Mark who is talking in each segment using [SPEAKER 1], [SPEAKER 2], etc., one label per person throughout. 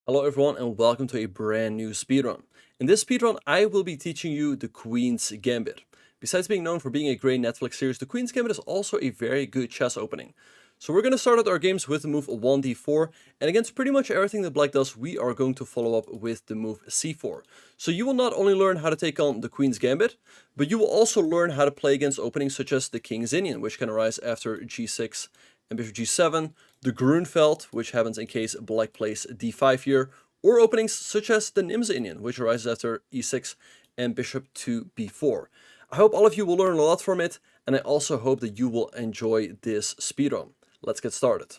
[SPEAKER 1] Hello everyone and welcome to a brand new speedrun. In this speedrun I will be teaching you the Queen's Gambit. Besides being known for being a great Netflix series, the Queen's Gambit is also a very good chess opening. So we're going to start out our games with the move 1d4, and against pretty much everything that black does we are going to follow up with the move c4. So you will not only learn how to take on the Queen's Gambit, but you will also learn how to play against openings such as the King's Indian, which can arise after g6 and bishop g7, the Grunfeld, which happens in case black plays d5 here, or openings such as the Nimza Indian, which arises after e6 and bishop to b4. I hope all of you will learn a lot from it, and I also hope that you will enjoy this speedrun. Let's get started.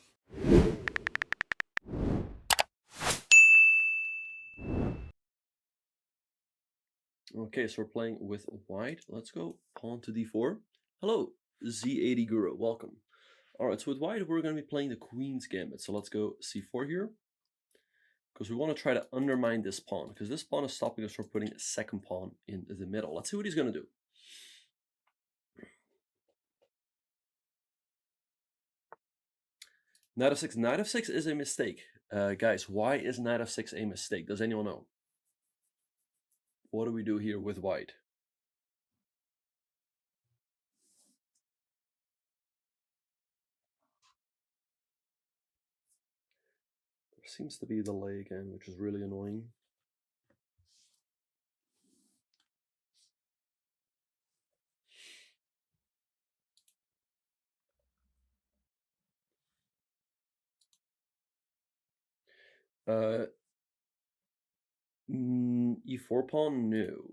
[SPEAKER 1] Okay, so we're playing with white. Let's go pawn to d4. Hello, Z80 Guru, welcome. Alright, so with white we're going to be playing the Queen's Gambit. So let's go c4 here, because we want to try to undermine this pawn, because this pawn is stopping us from putting a second pawn in the middle. Let's see what he's going to do. Knight of 6. Knight of 6 is a mistake. Guys, why is knight of 6 a mistake? Does anyone know? What do we do here with white? There seems to be a delay again, which is really annoying. E4 pawn? No.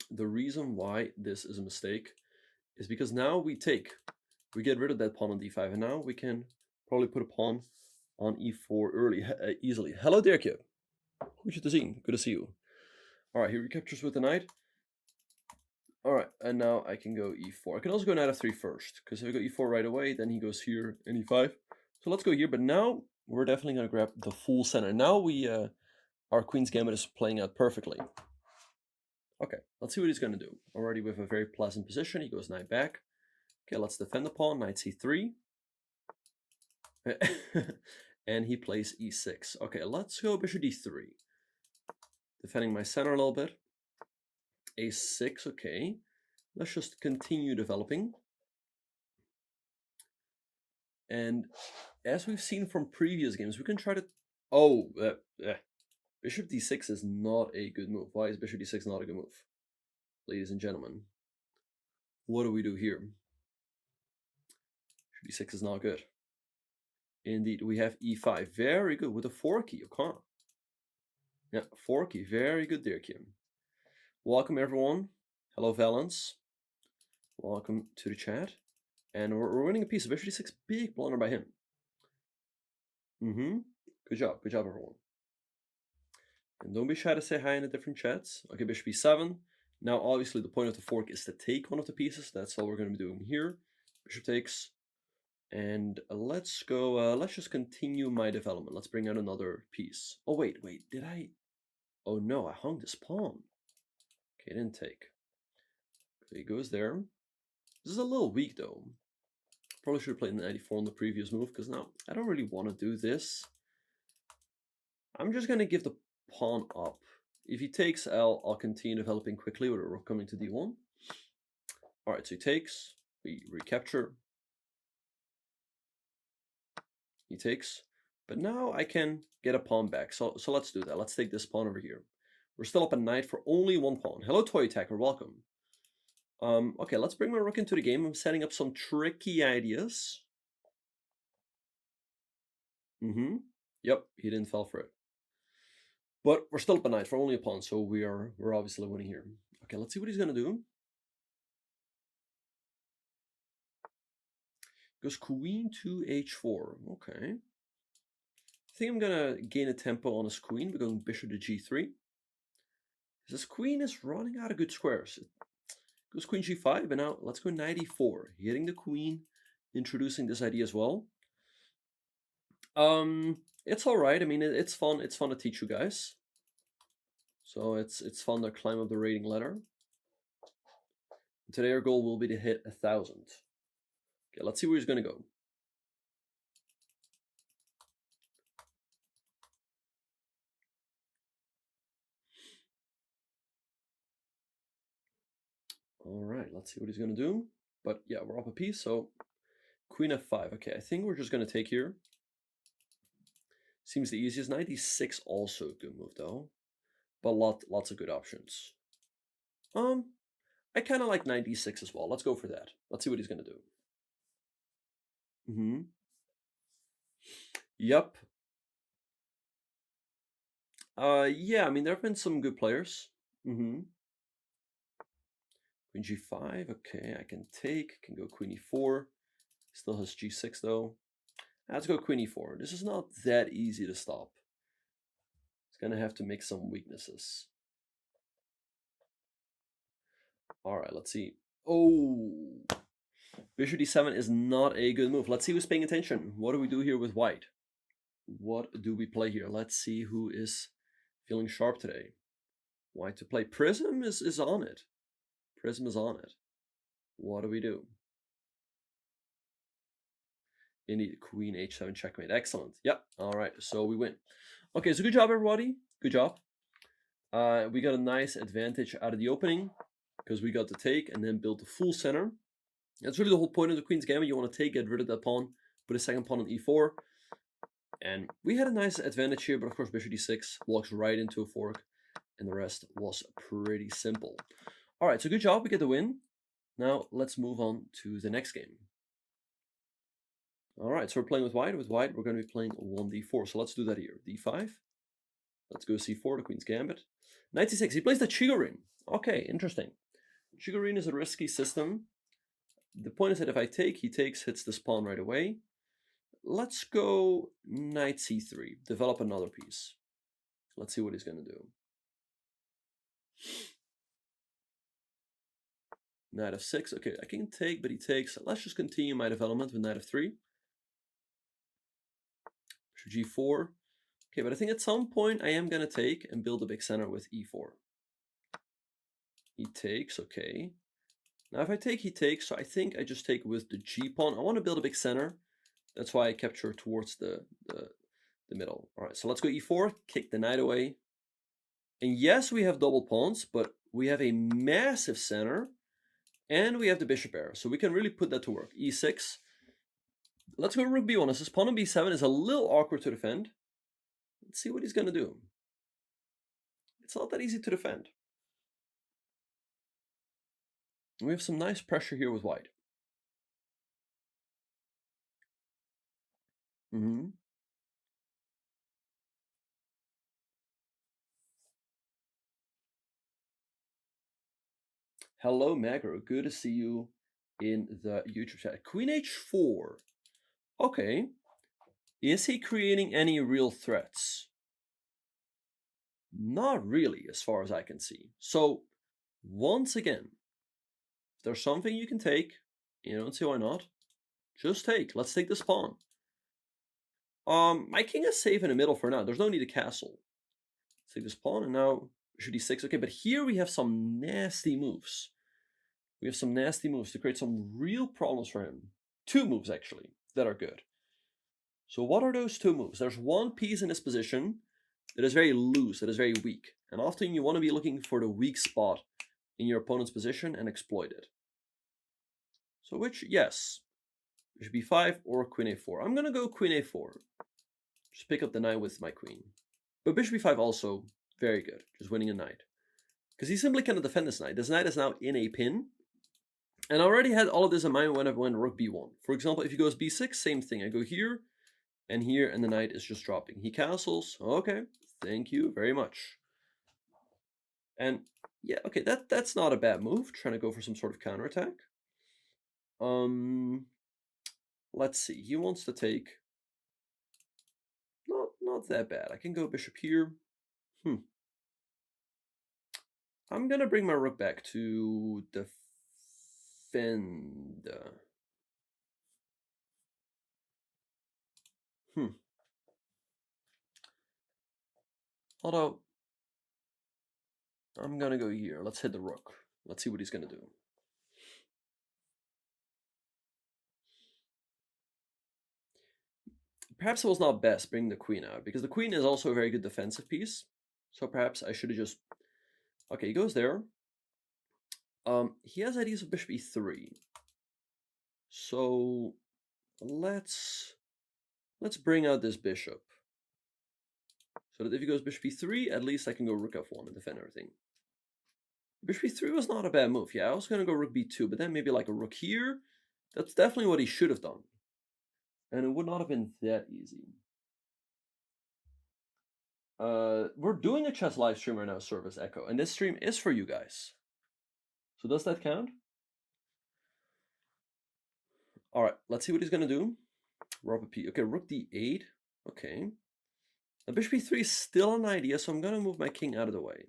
[SPEAKER 1] The reason why this is a mistake is because now we get rid of that pawn on d5, and now we can probably put a pawn on e4 early, easily. Hello there, kid. Goed je te zien. Good to see you. Alright, he recaptures with the knight. Alright, and now I can go e4. I can also go knight f3 first, because if I go e4 right away, then he goes here and e5. So let's go here, but now we're definitely going to grab the full center. Now our Queen's Gambit is playing out perfectly. Okay, let's see what he's going to do. Already with a very pleasant position, he goes knight back. Okay, let's defend the pawn, knight c3. And he plays e6. Okay, let's go bishop d3. Defending my center a little bit. a6, okay. Let's just continue developing. And as we've seen from previous games, we can try to... Oh, bishop d6 is not a good move. Why is bishop d6 not a good move? Ladies and gentlemen, what do we do here? Bishop d6 is not good. Indeed, we have e5. Very good with a 4 key. Okay. Yeah, 4 key. Very good there, Kim. Welcome, everyone. Hello, Valence. Welcome to the chat. And we're winning a piece of bishop d6. Big blunder by him. Good job, everyone. And don't be shy to say hi in the different chats. Okay, bishop e7. Now, obviously, the point of the fork is to take one of the pieces. That's all we're going to be doing here. Bishop takes. And let's go, let's just continue my development. Let's bring out another piece. Oh, wait, did I? Oh, no, I hung this pawn. Okay, didn't take. Okay, he goes there. This is a little weak, though. Probably should have played knight e4 on the previous move, because now I don't really want to do this. I'm just going to give the pawn up. If he takes, I'll continue developing quickly with a rook coming to d1. All right, so he takes. We recapture. He takes. But now I can get a pawn back. So let's do that. Let's take this pawn over here. We're still up at knight for only one pawn. Hello, Toy Attacker. Welcome. Okay, let's bring my rook into the game. I'm setting up some tricky ideas. Yep, he didn't fall for it. But we're still up at knight for only a pawn, so we're obviously winning here. Okay, let's see what he's gonna do. Goes queen to h4. Okay. I think I'm gonna gain a tempo on his queen. We're going bishop to g3. This queen is running out of good squares. It goes queen g5, and now let's go knight e4. Hitting the queen, introducing this idea as well. It's all right. I mean, it's fun. It's fun to teach you guys. So it's fun to climb up the rating ladder. Today our goal will be to hit 1,000. Okay, let's see where he's gonna go. All right, let's see what he's going to do. But yeah, we're up a piece, so queen f5. Okay, I think we're just going to take here. Seems the easiest. Knight e6 also a good move, though. But lots of good options. I kind of like knight d6 as well. Let's go for that. Let's see what he's going to do. Yep. Yeah, I mean, there have been some good players. Queen g5. Okay, I can take. Can go queen e4. Still has g6, though. Let's go queen e4. This is not that easy to stop. It's going to have to make some weaknesses. All right, let's see. Oh, bishop d7 is not a good move. Let's see who's paying attention. What do we do here with white? What do we play here? Let's see who is feeling sharp today. White to play. Prism is on it. Prism is on it. What do we do? Indeed, queen h7 checkmate. Excellent. Yep. All right, so we win. Okay, so good job, everybody. Good job. We got a nice advantage out of the opening because we got the take and then build the full center. That's really the whole point of the Queen's Gambit. You want to take, get rid of that pawn, put a second pawn on e4. And we had a nice advantage here, but of course bishop d6 walks right into a fork, and the rest was pretty simple. All right, so good job. We get the win. Now let's move on to the next game. All right, so we're playing with white. With white, we're going to be playing 1d4. So let's do that here. d5. Let's go c4, the Queen's Gambit. Knight c6. He plays the Chigorin. Okay, interesting. Chigorin is a risky system. The point is that if I take, he takes, hits this pawn right away. Let's go knight c3. Develop another piece. Let's see what he's going to do. Knight f6. Okay, I can take, but he takes. Let's just continue my development with knight f3. g4. Okay, but I think at some point I am going to take and build a big center with e4. He takes, okay. Now if I take, he takes, so I think I just take with the g-pawn. I want to build a big center. That's why I capture towards the middle. All right, so let's go e4, kick the knight away. And yes, we have double pawns, but we have a massive center, and we have the bishop heir, so we can really put that to work. e6. Let's go rook b1. This pawn on b7 is a little awkward to defend. Let's see what he's going to do. It's not that easy to defend. We have some nice pressure here with white. Hello, Magro. Good to see you in the YouTube chat. Queen h4. Okay. Is he creating any real threats? Not really, as far as I can see. So, once again, if there's something you can take, you don't see why not, just take. Let's take this pawn. My king is safe in the middle for now. There's no need to castle. Let's take this pawn, and now bishop d6. Okay, but here we have some nasty moves. We have some nasty moves to create some real problems for him. Two moves, actually, that are good. So what are those two moves? There's one piece in this position that is very loose, that is very weak. And often you want to be looking for the weak spot in your opponent's position and exploit it. So which, yes, bishop b5 or queen a4. I'm going to go queen a4. Just pick up the knight with my queen. But bishop b5 also very good, just winning a knight. Because he simply cannot defend this knight. This knight is now in a pin. And I already had all of this in mind when I went rook b1. For example, if he goes b6, same thing. I go here, and the knight is just dropping. He castles. Okay, thank you very much. And yeah, okay, that's not a bad move. Trying to go for some sort of counterattack. Let's see. He wants to take. Not that bad. I can go bishop here. I'm gonna bring my rook back to defend. Although, I'm gonna go here. Let's hit the rook. Let's see what he's gonna do. Perhaps it was not best bringing the queen out, because the queen is also a very good defensive piece. So perhaps I should have just... Okay, he goes there. He has ideas of bishop e3. So let's bring out this bishop. So that if he goes bishop e3, at least I can go rook f1 and defend everything. Bishop e3 was not a bad move. Yeah, I was gonna go rook b2, but then maybe like a rook here. That's definitely what he should have done. And it would not have been that easy. We're doing a chess live stream right now, Service Echo, and this stream is for you guys. So does that count? All right, let's see what he's gonna do. Rook p. Okay, rook d8. Okay. Now bishop e3 is still an idea, so I'm gonna move my king out of the way.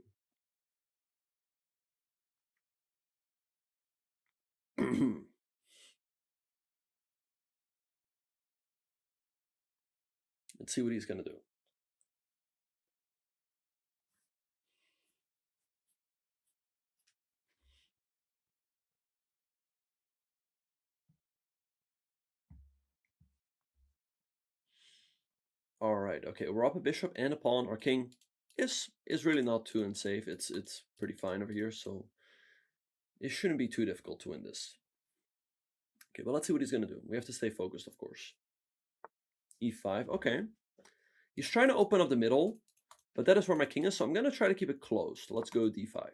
[SPEAKER 1] Let's see what he's gonna do. All right, okay, we're up a bishop and a pawn. Our king is really not too unsafe. It's pretty fine over here, so it shouldn't be too difficult to win this. Okay, well, let's see what he's gonna do. We have to stay focused, of course. e5, okay. He's trying to open up the middle, but that is where my king is, so I'm gonna try to keep it closed. Let's go d5.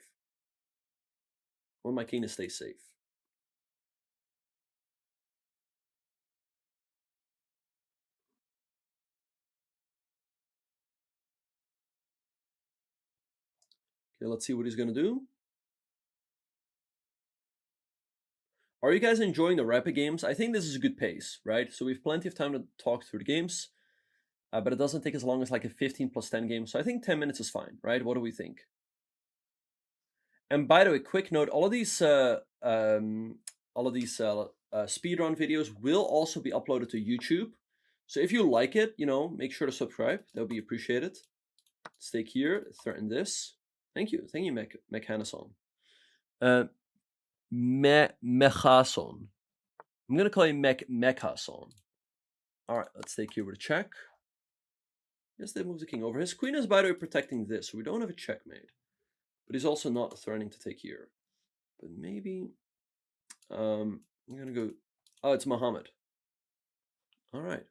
[SPEAKER 1] Or my king to stay safe. Okay, let's see what he's gonna do. Are you guys enjoying the rapid games? I think this is a good pace, right? So we have plenty of time to talk through the games, but it doesn't take as long as like a 15 plus 10 game. So I think 10 minutes is fine, right? What do we think? And by the way, quick note: all of these speedrun videos will also be uploaded to YouTube. So if you like it, make sure to subscribe. That would be appreciated. Stake here, threaten this. Thank you, Mechanason. Mechason. I'm gonna call you Mechason. All right, let's take here with a check. Yes, they move the king over. His queen is, by the way, protecting this, so we don't have a checkmate. But he's also not threatening to take here. But maybe I'm gonna go. Oh, it's Muhammad. All right.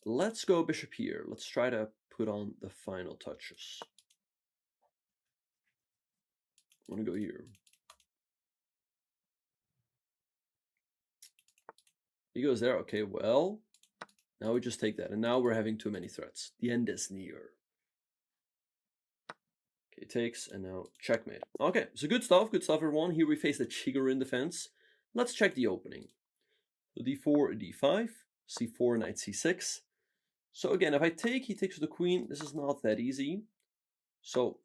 [SPEAKER 1] Let's go bishop here. Let's try to put on the final touches. I'm gonna go here. He goes there. Okay, well, now we just take that. And now we're having too many threats. The end is near. Okay, takes, and now checkmate. Okay, so good stuff, everyone. Here we face the Chigorin defense. Let's check the opening. So d4, d5, c4, knight c6. So again, if I take, he takes with the queen. This is not that easy. So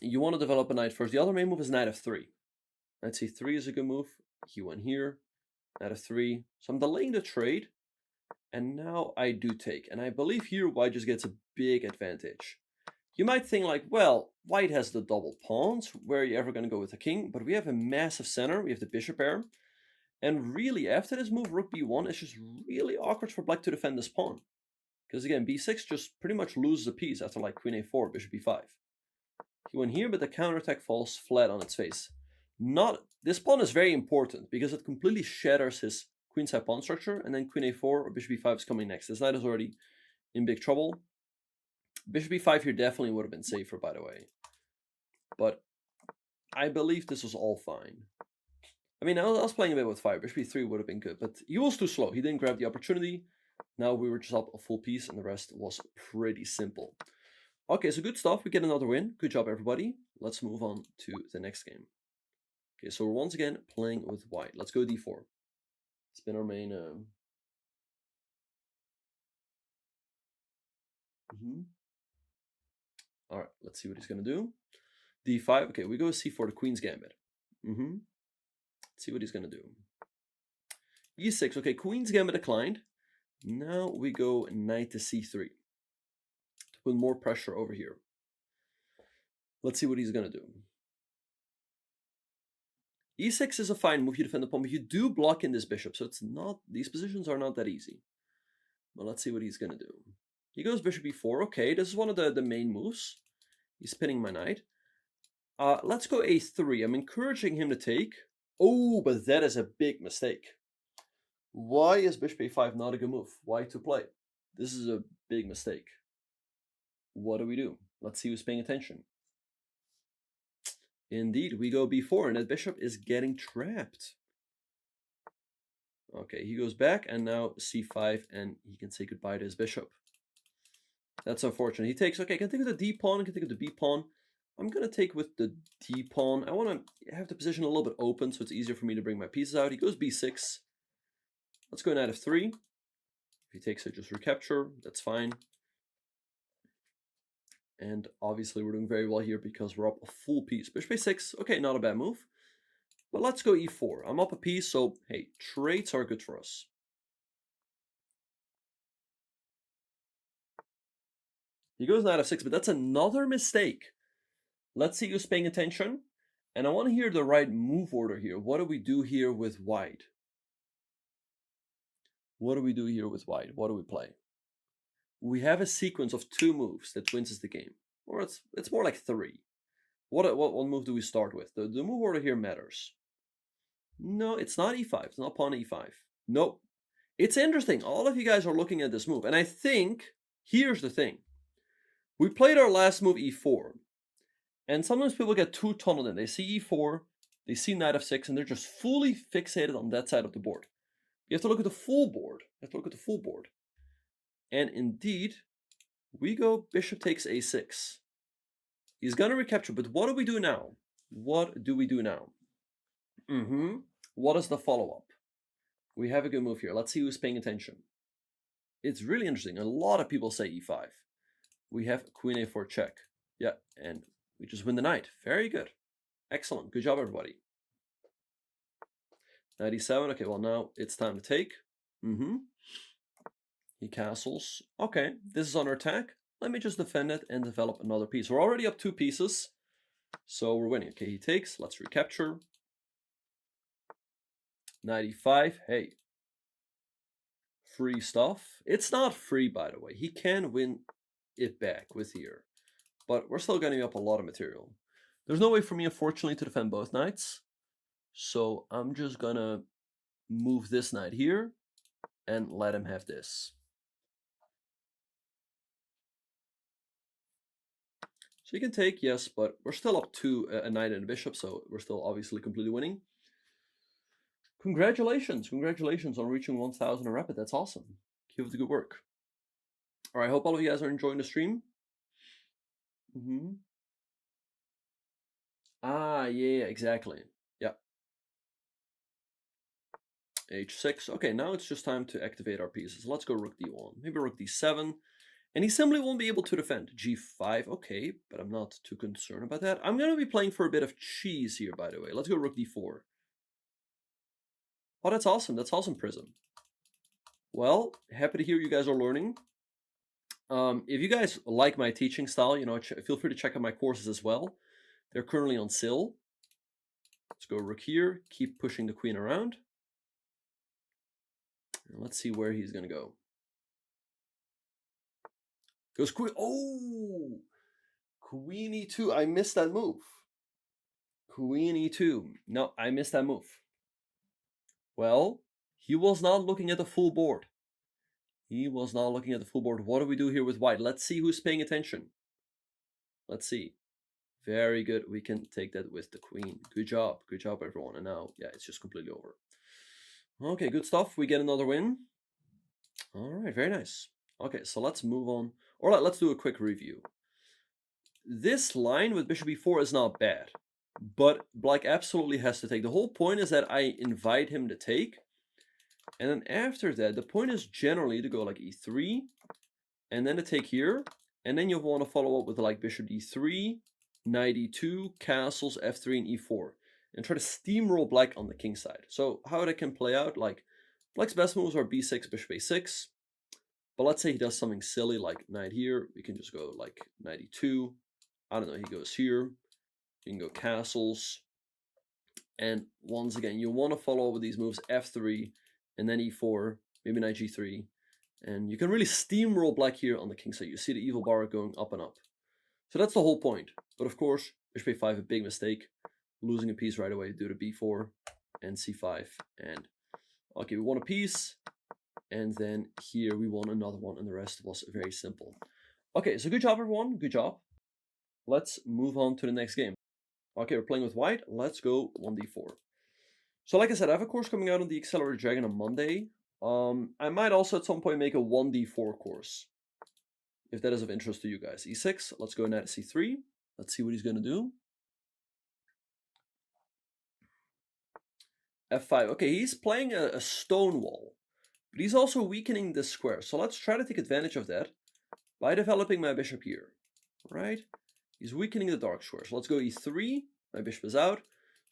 [SPEAKER 1] you want to develop a knight first. The other main move is knight f3. Knight c3 is a good move. He went here. Knight f3. So I'm delaying the trade. And now I do take. And I believe here white just gets a big advantage. You might think like, well, white has the double pawns. Where are you ever going to go with the king? But we have a massive center. We have the bishop pair. And really, after this move, rook b1, it's just really awkward for black to defend this pawn. Because again, b6 just pretty much loses a piece after like queen a4, bishop b5. He went here, but the counterattack falls flat on its face. This pawn is very important because it completely shatters his queenside pawn structure, and then queen a4 or bishop b5 is coming next. This knight is already in big trouble. Bishop b5 here definitely would have been safer, by the way. But I believe this was all fine. I mean, I was playing a bit with fire. Bishop b3 would have been good, but he was too slow. He didn't grab the opportunity. Now we were just up a full piece, and the rest was pretty simple. Okay, so good stuff. We get another win. Good job, everybody. Let's move on to the next game. Okay, so we're once again playing with white. Let's go d4. It's been our main... All right, let's see what he's going to do. d5. Okay, we go c4, the queen's gambit. Let's see what he's going to do. e6. Okay, queen's gambit declined. Now we go knight to c3 to put more pressure over here. Let's see what he's going to do. e6 is a fine move. You defend the pawn, but you do block in this bishop, so it's not. These positions are not that easy. But let's see what he's going to do. He goes bishop e4. Okay, this is one of the main moves. He's pinning my knight. Let's go a3. I'm encouraging him to take. Oh, but that is a big mistake. Why is bishop a5 not a good move? Why to play? This is a big mistake. What do we do? Let's see who's paying attention. Indeed, we go b4, and that bishop is getting trapped. Okay, he goes back, and now c5, and he can say goodbye to his bishop. That's unfortunate. He takes, okay, I can take with the d pawn, I can take with the b pawn. I'm going to take with the d pawn. I want to have the position a little bit open, so it's easier for me to bring my pieces out. He goes b6. Let's go knight f3. If he takes it, just recapture. That's fine. And obviously we're doing very well here because we're up a full piece. Bishop a6, okay, not a bad move. But let's go e4. I'm up a piece, so hey, traits are good for us. He goes knight f6, but that's another mistake. Let's see who's paying attention. And I want to hear the right move order here. What do we do here with white? What do we do here with white? What do we play? We have a sequence of 2 moves that wins us the game. Or it's more like 3. What move do we start with? The move order here matters. No, it's not e5. It's not pawn e5. Nope. It's interesting. All of you guys are looking at this move. And I think, here's the thing. We played our last move e4. And sometimes people get too tunneled in. They see e4, they see knight f6, and they're just fully fixated on that side of the board. You have to look at the full board. And indeed, we go bishop takes a6. He's going to recapture, but what do we do now? What is the follow-up? We have a good move here. Let's see who's paying attention. It's really interesting. A lot of people say e5. We have queen a4 check. Yeah, and we just win the knight. Very good. Excellent. Good job, everybody. Knight e7. Okay, well, now it's time to take. He castles. Okay, this is under attack. Let me just defend it and develop another piece. We're already up 2 pieces, so we're winning. Okay, he takes. Let's recapture. Knight e5. Hey, free stuff. It's not free, by the way. He can win it back with here, but we're still getting up a lot of material. There's no way for me, unfortunately, to defend both knights, so I'm just gonna move this knight here and let him have this. So you can take, yes, but we're still up to a knight and a bishop, so we're still obviously completely winning. Congratulations on reaching 1,000 a rapid. That's awesome. Keep up the good work. All right, I hope all of you guys are enjoying the stream. Yeah, exactly. Yeah. H6. Okay, now it's just time to activate our pieces. Let's go rook d1. Maybe rook d7. And he simply won't be able to defend. g5, okay, but I'm not too concerned about that. I'm going to be playing for a bit of cheese here, by the way. Let's go rook d4. Oh, that's awesome. That's awesome, Prism. Well, happy to hear you guys are learning. If you guys like my teaching style, feel free to check out my courses as well. They're currently on sale. Let's go rook here. Keep pushing the queen around. And let's see where he's going to go. Goes queen. Oh! Queen e2. I missed that move. Queen e2. No, I missed that move. Well, he was not looking at the full board. What do we do here with white? Let's see who's paying attention. Let's see. Very good. We can take that with the queen. Good job. Good job, everyone. And now, yeah, it's just completely over. Okay, good stuff. We get another win. All right, very nice. Okay, so let's move on. All right, let's do a quick review. This line with bishop e4 is not bad, but Black absolutely has to take. The whole point is that I invite him to take. And then after that, the point is generally to go like e3, and then to take here. And then you'll want to follow up with like bishop d3, knight e2, castles, f3, and e4. And try to steamroll Black on the king side. So how that can play out, like Black's best moves are b6, bishop a6. But let's say he does something silly like knight here. We can just go like knight e2. I don't know, he goes here. You can go castles. And once again, you want to follow up with these moves f3, and then e4, maybe knight g3. And you can really steamroll Black here on the king side. You see the evil bar going up and up. So that's the whole point. But of course, Bishop a5, a big mistake. Losing a piece right away due to b4 and c5. And okay, we won a piece. And then here we won another one, and the rest was very simple. Okay, so good job, everyone. Good job. Let's move on to the next game. Okay, we're playing with white. Let's go 1d4. So like I said, I have a course coming out on the Accelerated Dragon on Monday. I might also at some point make a 1d4 course, if that is of interest to you guys. e6, let's go knight c3. Let's see what he's going to do. f5. Okay, he's playing a Stonewall, but he's also weakening this square. So let's try to take advantage of that by developing my bishop here, right? He's weakening the dark square. So let's go e3. My bishop is out.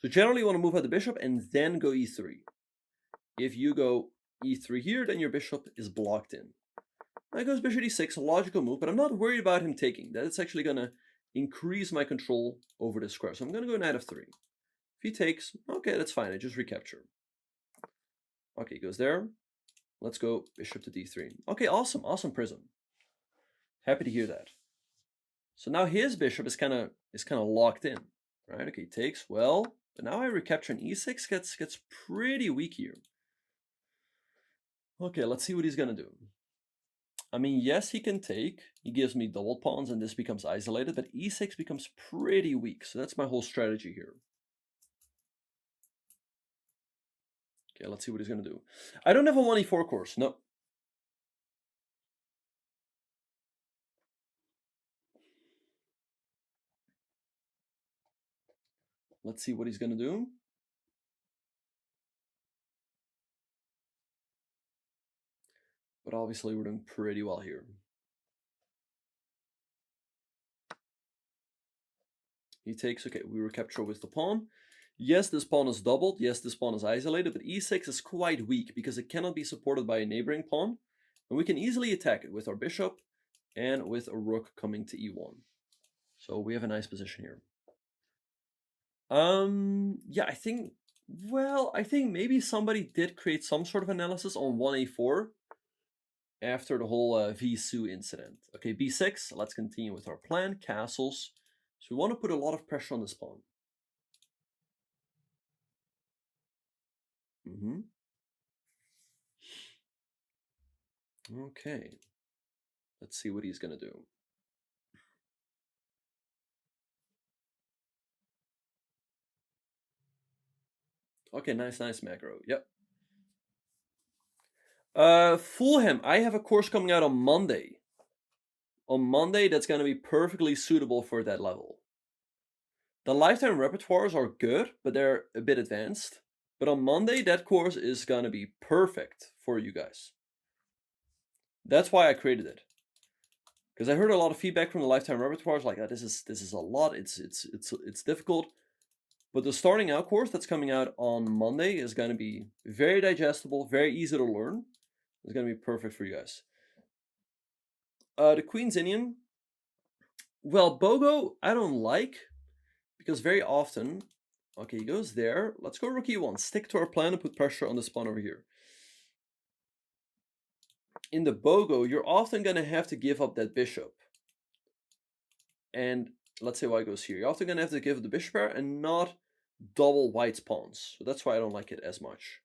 [SPEAKER 1] So generally you want to move out the bishop and then go e3. If you go e3 here, then your bishop is blocked in. Now goes bishop d6, a logical move, but I'm not worried about him taking. That's actually going to increase my control over the square. So I'm going to go knight f3. If he takes, okay, that's fine. I just recapture. Okay, he goes there. Let's go bishop to d3. Okay, awesome. Awesome prism. Happy to hear that. So now his bishop is kind of locked in, right? Okay, he takes, well, but now I recapture, and e6 gets pretty weak here. Okay, let's see what he's going to do. I mean, yes, he can take. He gives me double pawns, and this becomes isolated, but e6 becomes pretty weak. So that's my whole strategy here. Okay, let's see what he's going to do. I don't have a 1e4 course, no. Let's see what he's going to do. But obviously we're doing pretty well here. He takes, okay, we recapture with the pawn. Yes, this pawn is doubled. Yes, this pawn is isolated, but e6 is quite weak because it cannot be supported by a neighboring pawn. And we can easily attack it with our bishop and with a rook coming to e1. So we have a nice position here. Yeah, I think maybe somebody did create some sort of analysis on 1a4 after the whole Visu incident. Okay, b6, let's continue with our plan, castles. So we want to put a lot of pressure on this pawn. Okay, let's see what he's going to do. Okay, nice macro. Yep. Fulham, I have a course coming out on Monday. On Monday, that's going to be perfectly suitable for that level. The lifetime repertoires are good, but they're a bit advanced. But on Monday, that course is going to be perfect for you guys. That's why I created it. Because I heard a lot of feedback from the lifetime repertoires like, this is a lot, it's difficult. But the starting out course that's coming out on Monday is going to be very digestible, very easy to learn. It's going to be perfect for you guys. The Queen's Indian. Well, Bogo, I don't like, because very often, okay, he goes there. Let's go rook e1. Stick to our plan and put pressure on this pawn over here. In the Bogo, you're often going to have to give up that bishop. And let's say white goes here. You're often going to have to give up the bishop pair and not double white's pawns. So that's why I don't like it as much.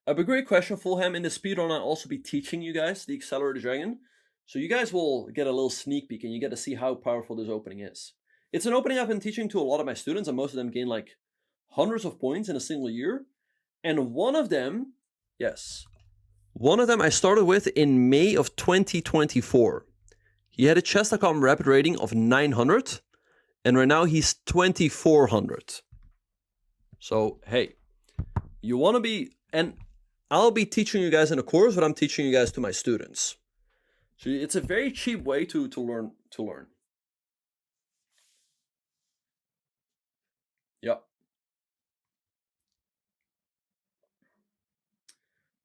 [SPEAKER 1] But great question, Fulham. In the speedrun, I'll also be teaching you guys the Accelerated Dragon. So you guys will get a little sneak peek and you get to see how powerful this opening is. It's an opening I've been teaching to a lot of my students, and most of them gain like hundreds of points in a single year. And one of them, yes, one of them I started with in May of 2024. He had a chess.com rapid rating of 900, and right now he's 2400. So, hey, you want to be, and I'll be teaching you guys in a course, but I'm teaching you guys to my students. So it's a very cheap way to learn. Yep.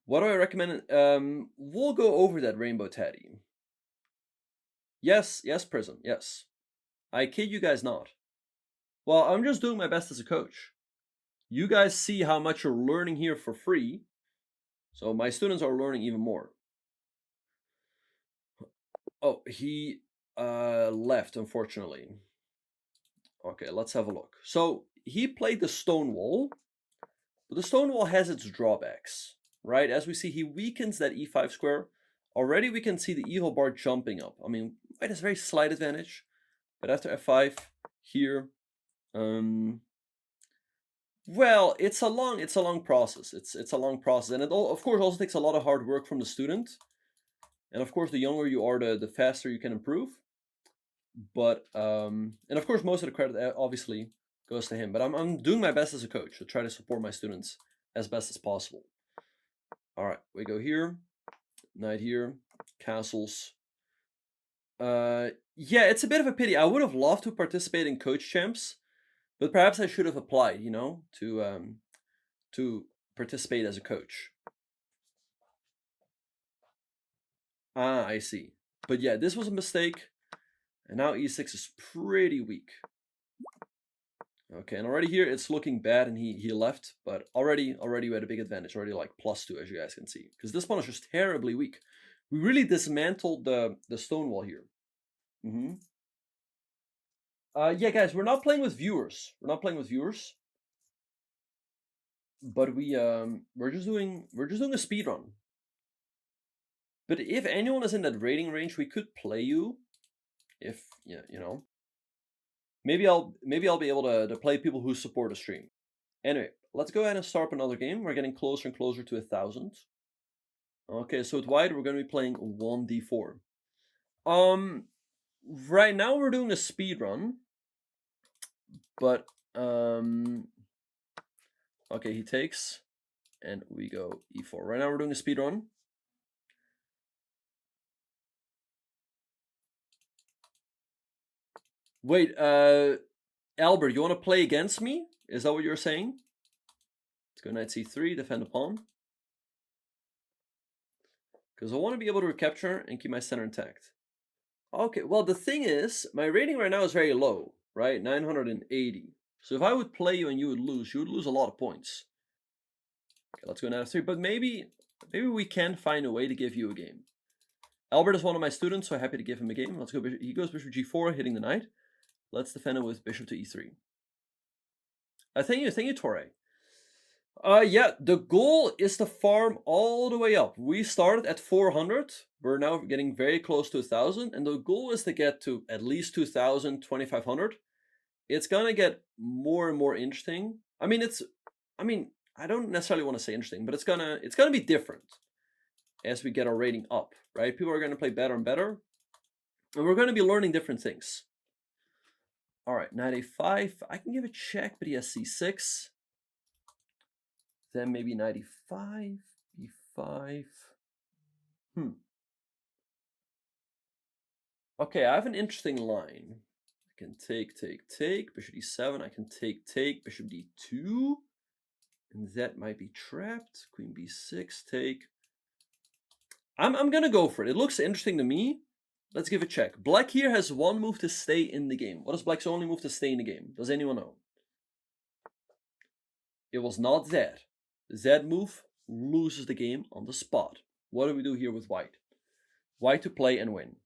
[SPEAKER 1] What do I recommend? We'll go over that, Rainbow Teddy. Yes, Prism, yes. I kid you guys not. Well, I'm just doing my best as a coach. You guys see how much you're learning here for free. So my students are learning even more. Oh, he left, unfortunately. Okay, let's have a look. So he played the Stonewall, but the Stonewall has its drawbacks, right? As we see, he weakens that e5 square. Already we can see the evil bar jumping up. I mean, white has a very slight advantage, but after f5 here, well, it's a long process. It's a long process, and it of course also takes a lot of hard work from the student. And of course, the younger you are, the faster you can improve. But and of course, most of the credit obviously goes to him. But I'm doing my best as a coach to try to support my students as best as possible. All right, we go here, knight here, castles. Yeah, it's a bit of a pity. I would have loved to participate in coach champs, but perhaps I should have applied, you know, to participate as a coach. Ah, I see. But yeah, this was a mistake, and now e6 is pretty weak. Okay, and already here it's looking bad, and he left, but already we had a big advantage, already like +2, as you guys can see, because this pawn is just terribly weak. We really dismantled the Stonewall here. Yeah, guys, we're not playing with viewers. We're not playing with viewers, but we're just doing a speed run. But if anyone is in that rating range, we could play you. If yeah, you know, maybe I'll be able to play people who support the stream. Anyway, let's go ahead and start up another game. We're getting closer and closer to 1,000. Okay, so with white, we're going to be playing 1d4. Right now we're doing a speed run, but okay, he takes, and we go e4. Right now we're doing a speed run. Wait, Albert, you want to play against me? Is that what you're saying? Let's go knight c3, defend the pawn. Because I want to be able to recapture and keep my center intact. Okay, well, the thing is, my rating right now is very low, right? 980. So if I would play you and you would lose a lot of points. Okay, let's go knight f3, but maybe we can find a way to give you a game. Albert is one of my students, so I'm happy to give him a game. Let's go, he goes bishop g4, hitting the knight. Let's defend it with bishop to e3. Thank you, Torre. Yeah, the goal is to farm all the way up. We started at 400. We're now getting very close to 1,000, and the goal is to get to at least 2,000, 2,500. It's gonna get more and more interesting. I mean, I don't necessarily want to say interesting, but it's gonna be different as we get our rating up, right? People are gonna play better and better, and we're gonna be learning different things. All right, knight a5. I can give a check, but he has c6. Then maybe knight e5, e5. Okay, I have an interesting line. I can take, bishop d7. I can take, bishop d2. And that might be trapped. Queen b6, take. I'm gonna go for it. It looks interesting to me. Let's give a check. Black here has one move to stay in the game. What is Black's only move to stay in the game? Does anyone know? It was not that. That move loses the game on the spot. What do we do here with white? White to play and win.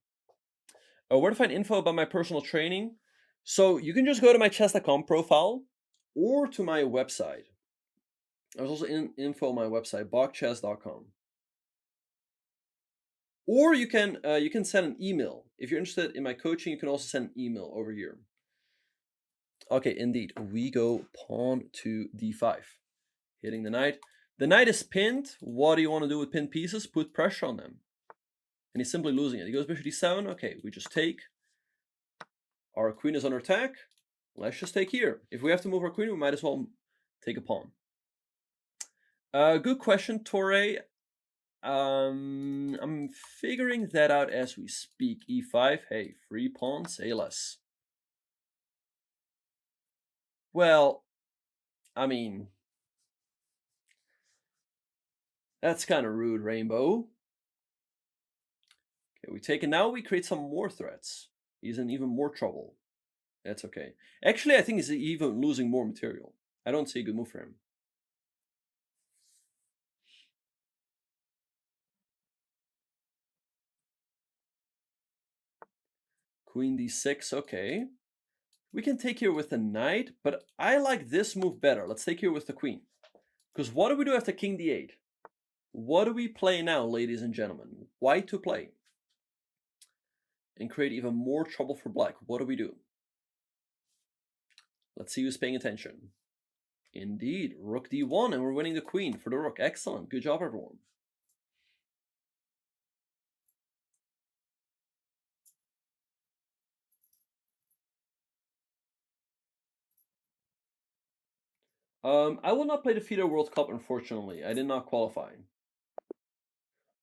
[SPEAKER 1] Where to find info about my personal training? So you can just go to my chess.com profile or to my website. There's also info on my website, bachchess.com. Or you can send an email. If you're interested in my coaching, you can also send an email over here. Okay, indeed. We go pawn to d5. Hitting the knight. The knight is pinned. What do you want to do with pinned pieces? Put pressure on them. And he's simply losing it. He goes bishop d7. Okay, we just take. Our queen is under attack. Let's just take here. If we have to move our queen, we might as well take a pawn. Good question, Torre. I'm figuring that out as we speak. e5. Hey, free pawn, say less. Well, I mean, that's kind of rude, Rainbow. Okay, we take it. Now we create some more threats. He's in even more trouble. That's okay. Actually, I think he's even losing more material. I don't see a good move for him. Queen d6, okay. We can take here with the knight, but I like this move better. Let's take here with the queen. Because what do we do after king d8? What do we play now, ladies and gentlemen? White to play. And create even more trouble for black. What do we do? Let's see who's paying attention. Indeed, rook d1, and we're winning the queen for the rook. Excellent. Good job, everyone. I will not play the FIDE World Cup, unfortunately. I did not qualify.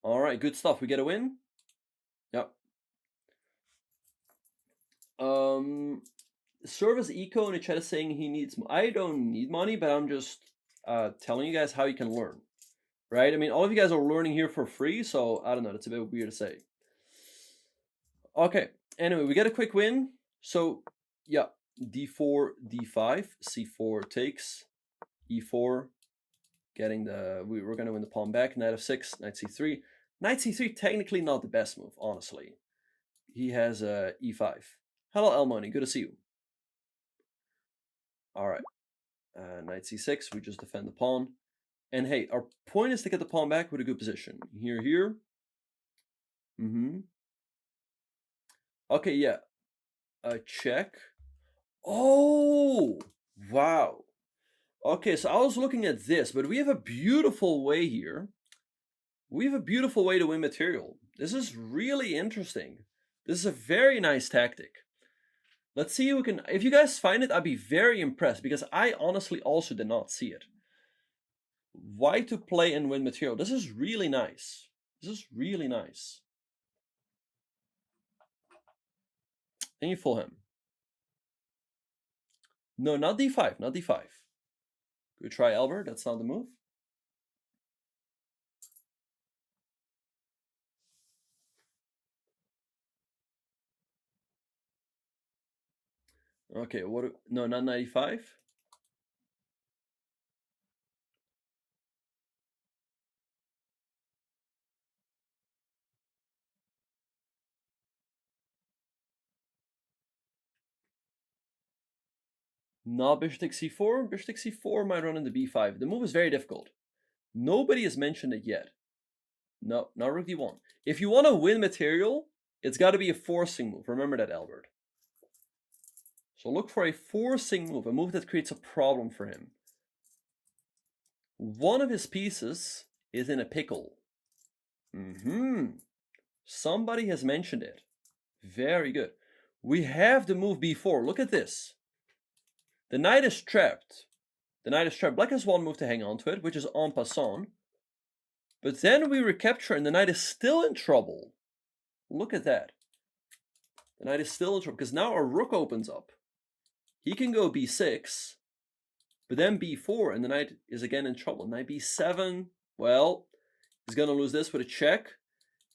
[SPEAKER 1] All right, good stuff. We get a win? Yep. Service Eco in the chat is saying he needs... I don't need money, but I'm just telling you guys how you can learn. Right? I mean, all of you guys are learning here for free, so I don't know. That's a bit weird to say. Okay. Anyway, we get a quick win. So, yeah. d4, d5, c4 takes, e4, getting the... We're going to win the pawn back. Knight f6, knight c3. Knight c3, technically not the best move, honestly. He has e5. Hello, Elmoni. Good to see you. All right. Knight c6. We just defend the pawn. And hey, our point is to get the pawn back with a good position. Here. Okay, yeah. Check. Oh, wow. Okay, so I was looking at this, but we have a beautiful way here. We have a beautiful way to win material. This is really interesting. This is a very nice tactic. Let's see who can... If you guys find it, I'd be very impressed, because I honestly also did not see it. Why to play and win material? This is really nice. This is really nice. And you fool him. No, not d5, not d5. Good try, Albert. That's not the move. Okay, what? No, not 95. No, bishop takes c4. Bishop takes c4 might run into b5. The move is very difficult. Nobody has mentioned it yet. No, not rook d1. If you want to win material, it's got to be a forcing move. Remember that, Albert. So look for a forcing move, a move that creates a problem for him. One of his pieces is in a pickle. Somebody has mentioned it. Very good. We have the move b4. Look at this. The knight is trapped. The knight is trapped. Black has one move to hang on to it, which is en passant. But then we recapture and the knight is still in trouble. Look at that. The knight is still in trouble because now our rook opens up. He can go b6, but then b4 and the knight is again in trouble. Knight b7, well, he's going to lose this with a check.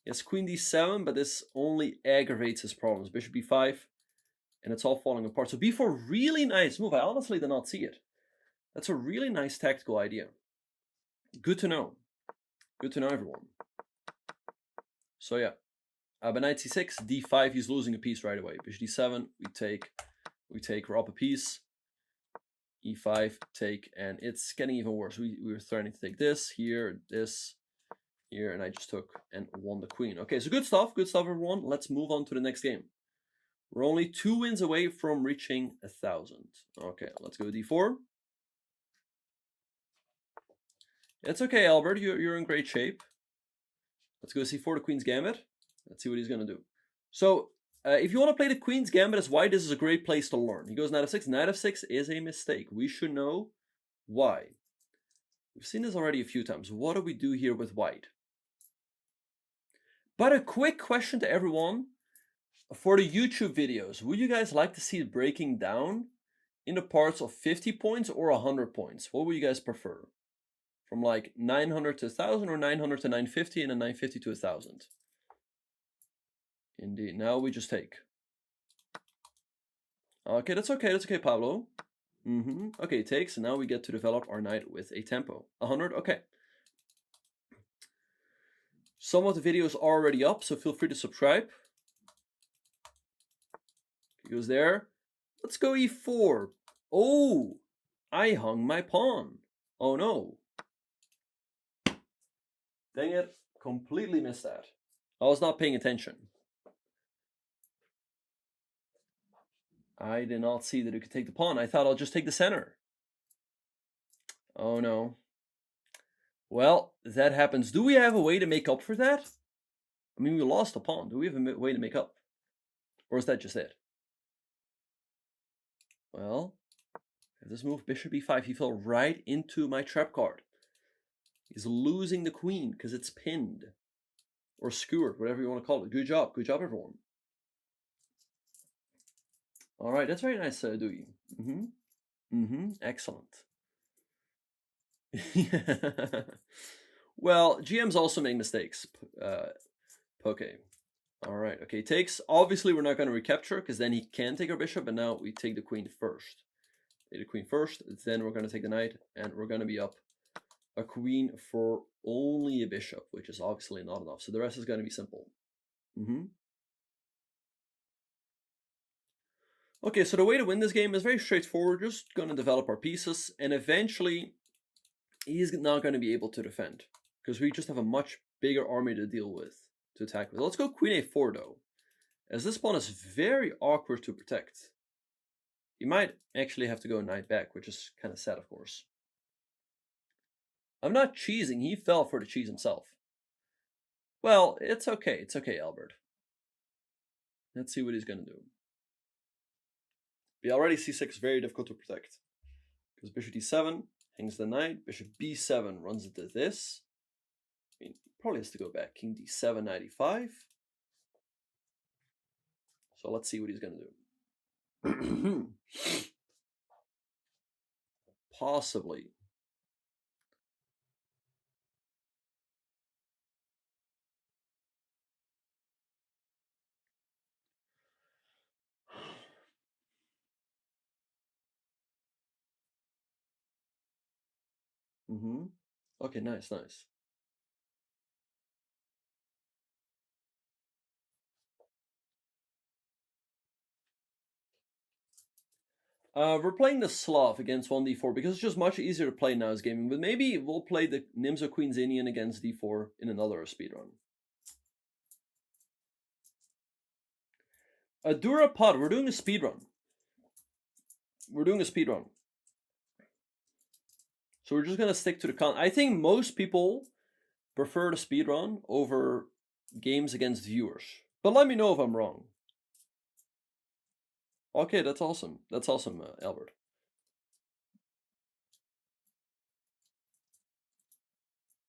[SPEAKER 1] He has queen d7, but this only aggravates his problems. Bishop b5, and it's all falling apart. So b4, really nice move. I honestly did not see it. That's a really nice tactical idea. Good to know. Good to know, everyone. So yeah, but knight c6, d5, he's losing a piece right away. Bishop d7, we take, we're up a piece. e5, take, and it's getting even worse. We were threatening to take this, here, and I just took and won the queen. Okay, so good stuff, everyone. Let's move on to the next game. We're only 2 wins away from reaching 1,000. Okay, let's go d4. It's okay, Albert, you're in great shape. Let's go c4, the Queen's Gambit. Let's see what he's going to do. So, if you want to play the Queen's Gambit as white, this is a great place to learn. He goes knight f6. Knight f6 is a mistake. We should know why. We've seen this already a few times. What do we do here with white? But a quick question to everyone. For the YouTube videos, would you guys like to see it breaking down in the parts of 50 points or 100 points? What would you guys prefer? From like 900 to 1,000 or 900 to 950 and then 950 to 1,000? Indeed. Now we just take. Okay, that's okay, Pablo. Okay, it takes, and now we get to develop our knight with a tempo. 100, okay. Some of the videos are already up, so feel free to subscribe. goes there. Let's go e4. Oh, I hung my pawn. Oh no. Dang it, completely missed that. I was not paying attention. I did not see that it could take the pawn. I thought I'll just take the center. Oh no. Well, that happens. Do we have a way to make up for that? I mean, we lost the pawn. Do we have a way to make up? Or is that just it? Well, if this move, bishop e5, he fell right into my trap card. He's losing the queen because it's pinned. Or skewered, whatever you want to call it. Good job. Good job, everyone. All right, that's very nice, Dewey. Excellent. Well, GMs also make mistakes. Okay. All right. Okay, takes. Obviously, we're not going to recapture because then he can take our bishop, but now we take the queen first. Take the queen first, then we're going to take the knight, and we're going to be up a queen for only a bishop, which is obviously not enough. So the rest is going to be simple. Okay, so the way to win this game is very straightforward. We're just going to develop our pieces, and eventually he's not going to be able to defend because we just have a much bigger army to deal with, to attack with. Let's go queen a4 though, as this pawn is very awkward to protect. He might actually have to go knight back, which is kind of sad, of course. I'm not cheesing. He fell for the cheese himself. Well, it's okay. It's okay, Albert. Let's see what he's going to do. We already c6 is very difficult to protect. Because bishop d7, hangs the knight. Bishop b7 runs into this. I mean, probably has to go back. King d7, knight e5. So let's see what he's going to do. Possibly. Okay, nice, nice. We're playing the Slav against 1d4 because it's just much easier to play now as gaming, but maybe we'll play the Nimzo Queen's Indian against d4 in another speedrun. Dura Pod, we're doing a speedrun. We're doing a speedrun. So we're just going to stick to the con. I think most people prefer the speedrun over games against viewers. But let me know if I'm wrong. Okay, that's awesome. That's awesome, Albert.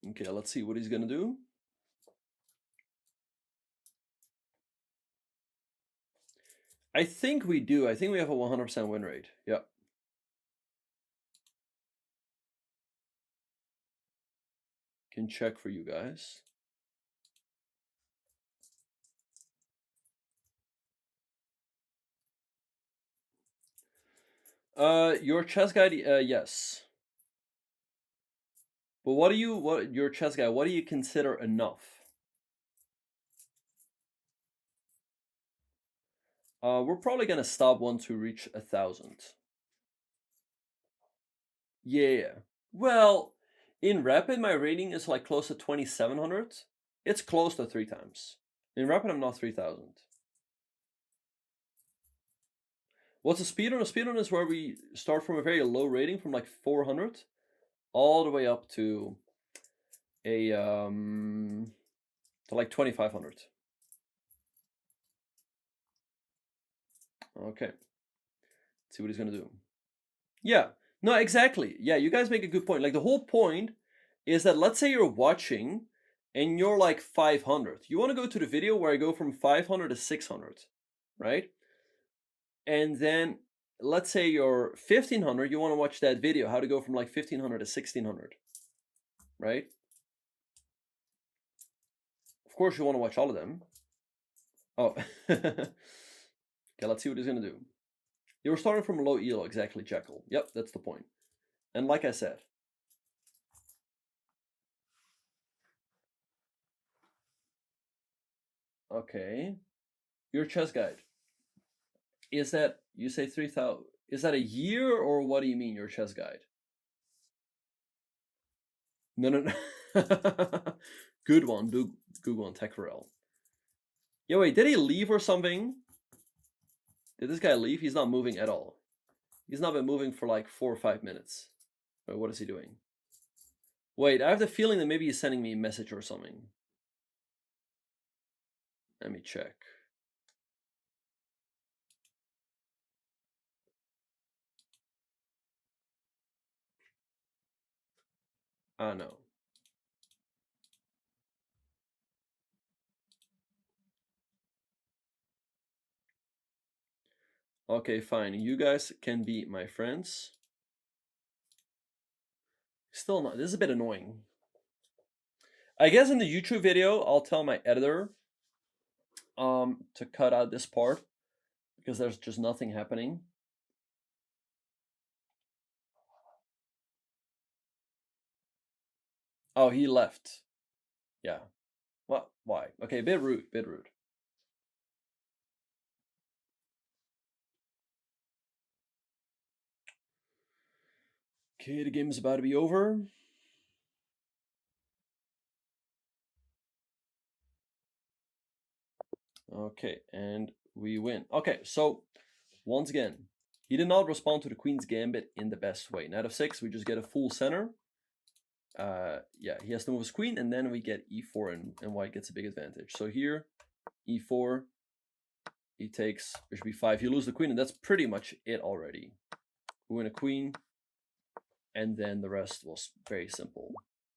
[SPEAKER 1] Okay, let's see what he's going to do. I think we do. I think we have a 100% win rate. Yeah. Can check for you guys. Your chess guide, yes. But what your chess guide, what do you consider enough? We're probably gonna stop once we reach 1,000. Yeah. Well, in Rapid, my rating is like close to 2,700. It's close to 3 times. In Rapid, I'm not 3,000. What's a speedrun? A speedrun is where we start from a very low rating, from like 400, all the way up to a to like 2,500. Okay. Let's see what he's gonna do. Yeah. No, exactly. Yeah, you guys make a good point. Like the whole point is that let's say you're watching and you're like 500. You want to go to the video where I go from 500 to 600, right? And then let's say you're 1,500, you want to watch that video, how to go from like 1,500 to 1,600, right? Of course, you want to watch all of them. Oh, okay, let's see what he's going to do. You were starting from a low elo, exactly, Jekyll. Yep, that's the point. And like I said, okay, your chess guide. Is that, you say 3,000, is that a year or what do you mean, your chess guide? No, no, no. Good one, good one, Tekrel. Yo, wait, did he leave or something? Did this guy leave? He's not moving at all. He's not been moving for like 4 or 5 minutes. Wait, what is he doing? Wait, I have the feeling that maybe he's sending me a message or something. Let me check. Ah, no. Okay, fine. You guys can be my friends. Still not. This is a bit annoying. I guess in the YouTube video, I'll tell my editor to cut out this part because there's just nothing happening. Oh, he left. Yeah. What? Why? Okay, bit rude, bit rude. Okay, the game is about to be over. Okay, and we win. Okay, so once again, he did not respond to the Queen's Gambit in the best way. Knight of 6, we just get a full center. Yeah, he has to move his queen, and then we get e4, and white gets a big advantage. So here, e4, he takes bishop e5. You lose the queen, and that's pretty much it already. We win a queen, and then the rest was very simple.